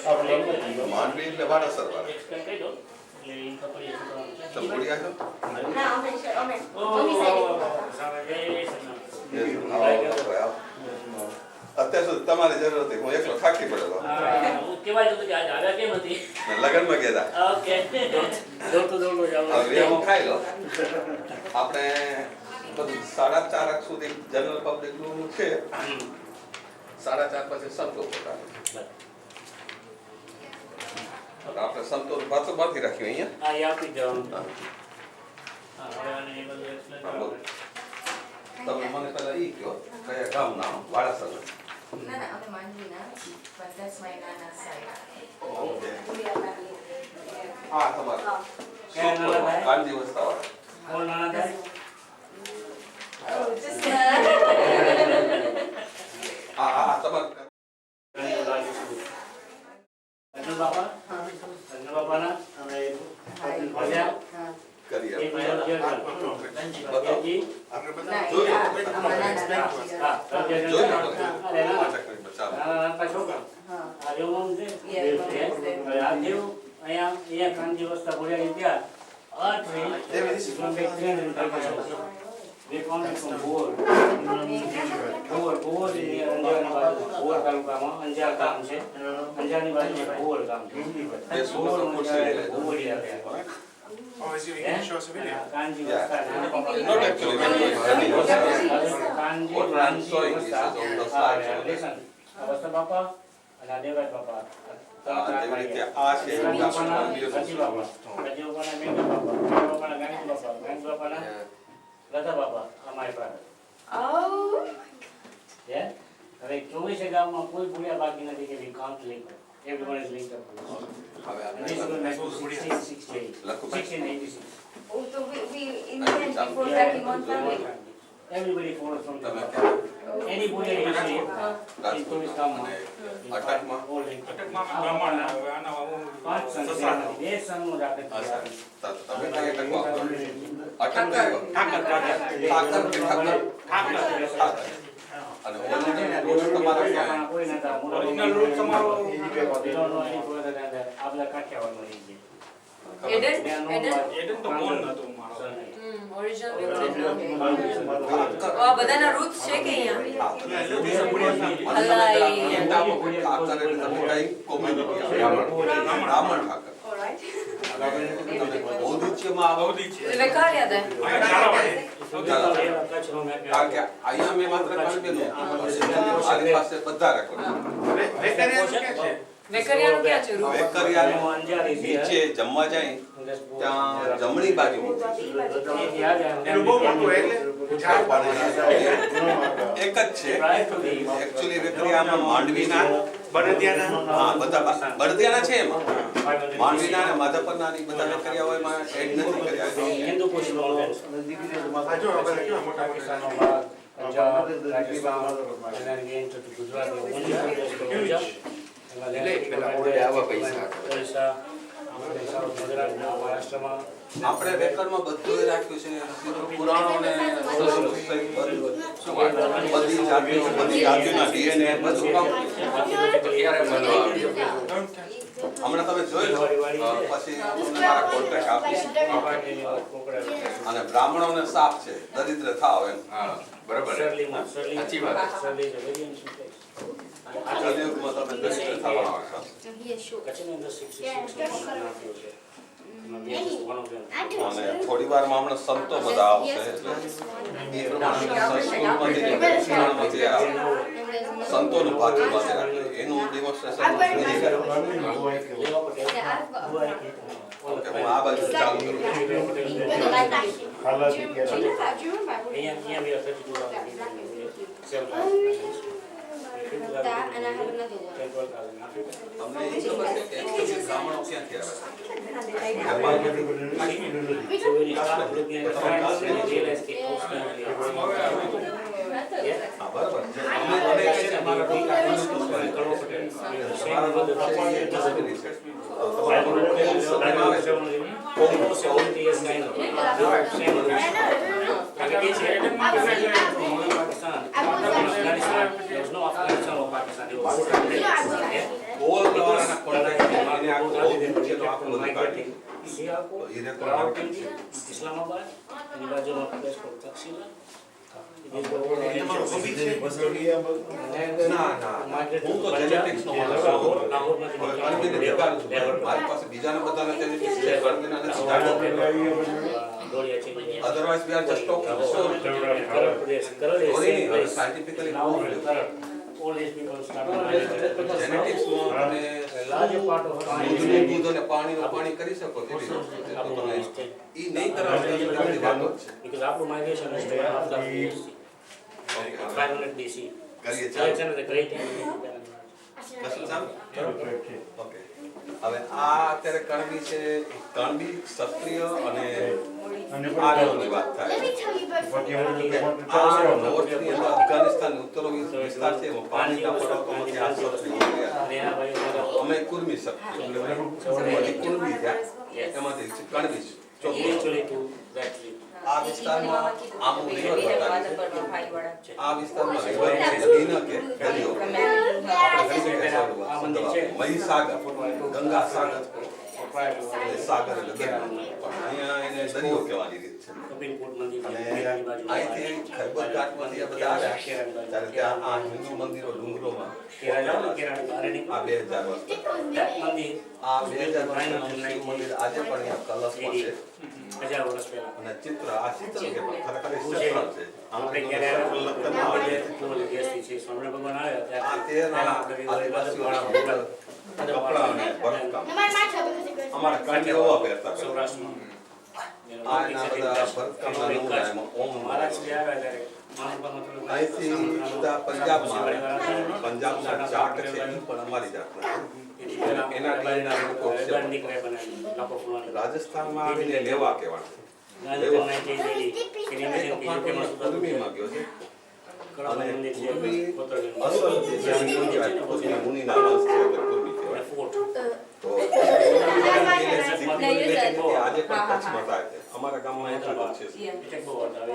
આપણે ગામમાંથી ગયા માંડવી એટલે વારાસર વાળા એક્સપ્લેન કરી દો એટલે ઇન પકડી તમે બોલ્યા છો ના અમે મમ્મી સાઈડ અત્યાર સુધી તમારી જરૂર હતી હું એકલો થાકી પડેલો કેવાય તો કે આજે આવ્યા કેમ હતી ને લગ્નમાં ગયા ઓકે દોડતો જાવ હવે હું ખાઈ લો આપણે બધું 4:30 સુધી જનરલ પબ્લિક નું છે 4:30 પછી સંતો પોતાનું આપણે સંતો વાતો બાકી રાખ્યું અહીંયા હા એ આપી જવાનું હા હવે આને એ બધું એક્સપ્લેન હા, કરો બોલો. તમે મને પહેલા ઈ કહો કયા ગામ નામ વાળાસર ના ના અમે માંડવીના but that's my nana's side. Okay Gudiya family. હા તમારે હા. ક્યાં નાના ભાઈ? કાંજી વસ્તાવાળા કોણ નાના થાય Oh, just હા, ત્રણ જોઈ જણા. લો અરે ના. 5 મિનિટ ચાલો નાના છોકરા. હા. આ એવું છે. Yeah, દેવ છે. yeah. હવે આ દેવ અહીંયા કાનજી વસ્તા બોલ્યા ત્યાં 8 They found it from Boer. Boer in અંજારની બાજુ. બોર તાલુકામાં અંજાર ગામ છે. અંજારની બાજુમાં બોર ગામ છે. એ સોનો ખુરશી લઈ લેજો. બોરિયા ત્યાં. Oh, is you can show us a video? Kanji Yeah. વસ્તા. Not actually very good. Kanji What I'm showing is વસ્તા. on the હા, slide. listen. આ વસ્તા બાપા અને આ દેવાય બાપા. જેવી રીતે આ છે એવું બાપાના આપણે ગણપતિ બાપા. ગણપતિ બાપાના મેઘા બાપા. મેઘા બાપાના ગણેશ બાપા. ગણેશ બાપાના લતા બાપા. આ મારી પાસે. Oh. Yeah. હવે 24 ગામમાં કોઈ ભૂલ્યા બાકી નથી કે we can't link up. Everyone is linked up. હવે And this is આપણે going back to 1668. લખો. 1686. Oh, so we in the end before that in one family. Everybody follows from the તમે back. ક્યાં Any ભૂલ્યા you see in 24 ગામમાં. અટકમાં all linked up. અટકમાં બ્રાહ્મણ હવે આના પાંચ સંત છે એમાંથી. બે સંતનું જ આપણે અચ્છા કહીએ. તમે કઈ અટકમાં અટક કયો ઠાકર ઠાકર કે ઠાકર અને ઓરિજિનલ રૂટ તમારા ક્યાં કોઈ નતા. ઓરિજિનલ રૂટ તમારો We don't know any further than that. આપણા કાઠિયાવાડનો region. Eden? They are known Eden? by Eden તો બોન નતો મારો surname. Original ઠાકર આ બધાના રૂટ્સ છે કે અહીંયા? ઠાકર એટલે તમે કઈ કોમ્યુનિટી બ્રાહ્મણ ઠાકર Alright. તમે બૌદ્ધિચ્યમાં આવો વેકાર્યા દે. કચ્છનો map એ કારણ કે અહીંયા મેં માત્ર કણબેનું મારી પાસે બધા રેકોર્ડ વેકાર્યાનું ક્યાં છે રૂટ? વેકરિયાનું અંજાર is here. નીચે જમવા જાય ત્યાં જમણી બાજુ એક યાદ આવે. એનું બહુ મોટું એટલે એક જ છે એકચ્યુઅલી વેકરિયામાં માંડવીના બળદિયાના હા બધા બળદિયાના છે એમાં માંડવીના અને માધવપરના ની બધા વેકરિયાઓ એમાં એડ નથી કર્યા હિન્દુ કુશ mountains. આ જો આપણે કેવા મોટા પાકિસ્તાનનો ભાગ, Punjab, Rajasthan, and then again to Gujarat, Punjab. Orissa, ગુજરાતના, મહારાષ્ટ્રમાં. આપણે રેકોર્ડમાં બધું એ રાખ્યું છે પુરાણો અને બધી જાતિઓના ડીએનએ બધું કામ હમણાં તમે જોઈ લો પછી તમને મારા કોન્ટેક્ટ આપીશ અને બ્રાહ્મણોને સાપ છે દરિદ્ર થાવ એમ શર્લીમાં, સાચી વાત. Shirley is a very ancient place. આ કલિયુગમાં તમે દરિદ્ર થવાના છો કચ્છની અંદર 66 નાખ્યું છે. Yes, one of them. અને થોડી વારમાં હમણાં સંતો બધા આવશે એટલે એ પ્રમાણે સંસ્કૃતમાંથી દક્ષિણામાંથી આ સંતોનું ભાગ્ય પાસે રાખે એનું ડેમોન્સ્ટ્રેશન ઓકે હું આ બાજુ ચાલુ કરું અહીંયા we are 32,000 people. that and I have another one. 12,000 Africa. તમને એ ખબર છે કે actually બ્રાહ્મણો ક્યાંથી આવે So when you start looking at the facts, you realize that yeah. હા બરાબર છે અમને મને કહે છે મારા Islamabad, એની બાજુમાં પ્રદેશ પર તક્ષશિલા. ના ના હું તો જેનેટિક્સનો માણસ છું કણબીને દેખાડું છું મારી પાસે બીજાને બધાને જેનેટિક્સ છે કણબીના નથી otherwise we are just talking sorry scientifically all these people started જેનેટિક્સમાં તમે larger part of દૂધ અને પાણીનું પાણી કરી શકો એવી રીતે તો તમે ઈ નહીં કરવા વાતો જ છે because after migration is there after BC, 500 BC. કરીએ Alexander the Great. કશું ચાલો ઓકે હવે આ અત્યારે કણબી છે કણબી ક્ષત્રિય અને આર્યોની વાત થાય આ નોર્થની અંદર અફઘાનિસ્તાન ઉત્તરો વિસ્તાર છે એમાં પાણીના પર્વતોમાંથી આ ક્ષત્રિય અમે કુર્મી ક્ષત્રિય કુર્મી થયા એમાંથી કણબી Eventually to that આ વિસ્તારમાં આમું રિવર બતાવ્યું છે. ભાઈવાડા આ વિસ્તારમાં રિવર છે, નદી ન કે દરિયો. આપણે કહી શકીએ મહીસાગર, ગંગા સાગર, એટલે સાગર એટલે દરિયો. પણ અહીંયા એને દરિયો કહેવાની રીત છે. અને અહીંથી ખૈબર ઘાટમાંથી આ બધા આવ્યા ત્યારે ત્યાં આ હિન્દુ મંદિરો ડુંગરોમાં આ 2000 વર્ષ આ 2000 વર્ષનું શિવ મંદિર આજે પણ અહીંયા કલશમાં છે. અને ચિત્ર આ ચિત્ર કે પણ ખરેખર એ ચિત્ર છે. આપણે આ તેરના આદિવાસીઓના કપડા અને ભરતકામ અમારા કાંઠે ઓવા પહેરતા પહેલા. આ એના બધા ભરતકામના નમૂના એમાં ઓમ અહીંથી બધા પંજાબમાં પંજાબના ચાટ છે એ પણ અમારી જાતના એના ડીના લોકો રાજસ્થાનમાં આવીને લેવા કહેવાના ઉર્મીમાં ગયો છે અને ઉર્મી અસલ જે કહેવાય મુનિના વંશ છે એટલે ઉર્મી કહેવાય. તો આજે પણ કચ્છમાં થાય છે. અમારા ગામમાં એટલું છે.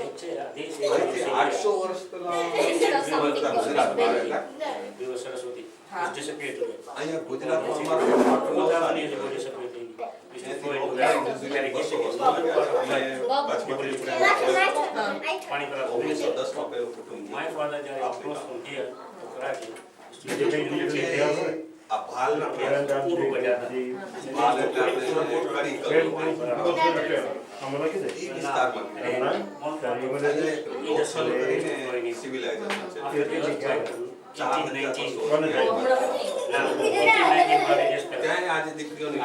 અહીંથી 800 વર્ષ પહેલા ગુજરાતમાં આવેલા. અહીંયા ગુજરાતમાં અમારો નવસારી આ ભાલના ભાલ એટલે આપણે કરી એ વિસ્તારમાં સિવિલાઇઝેશન છે. 4,200 ત્યાં આજે દીકરીઓની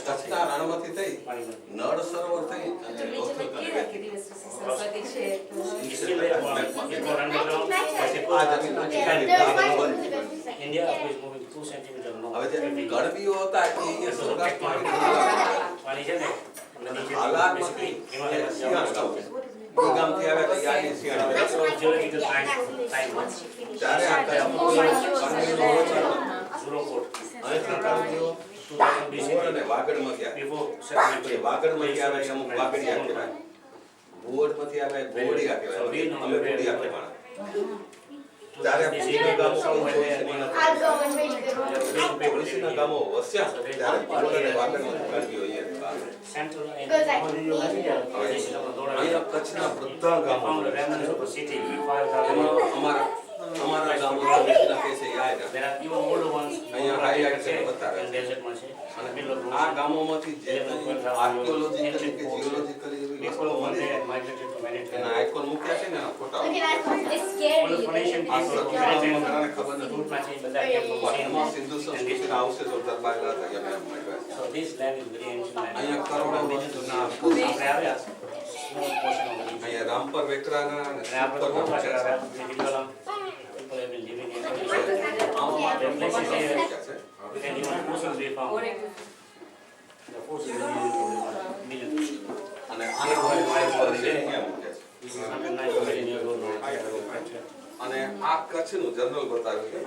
કચ્છના રણમાંથી થઈ નળ સરોવર થઈ અને હવે જે ગણબીઓ હતા એ હાલાતમાંથી શિયાળ ગામ છે. એ ગામથી આવ્યા તો યાદી શિયાળ ત્યારે આ અને વાગડમાંથી આવ્યા. વાગડમાંથી આવ્યા અમુક વાગડિયા કહેવાય. ભુવડમાંથી આવ્યા ભુવડિયા કહેવાય. અમે ભુવડિયા કહેવાના. ત્યારે પોલીસના ગામો વસ્યા ત્યારે ભુવડ અને વાગડમાંથી ગણબીઓ અહીંયા કચ્છના બધા ગામો અમારા ગામો કચ્છના કે છે અહીંયા હાઈલાઇટ છે બતાવે. આ ગામોમાંથી જે આર્કિયોલોજીકલી કે જીઓલોજીકલી એવી વસ્તુઓ મળી એના આઇકોન મૂક્યા છે ને એના ફોટા ખબર નથી. એમાં સિંધુ સંસ્કૃતિના અવશેષો દરબારેલા હતા એમ મળ્યા. અહીંયા કરોડો વર્ષના અહીંયા રામપર વેકરાના અને અને આ કચ્છનું જનરલ બતાવ્યું છે.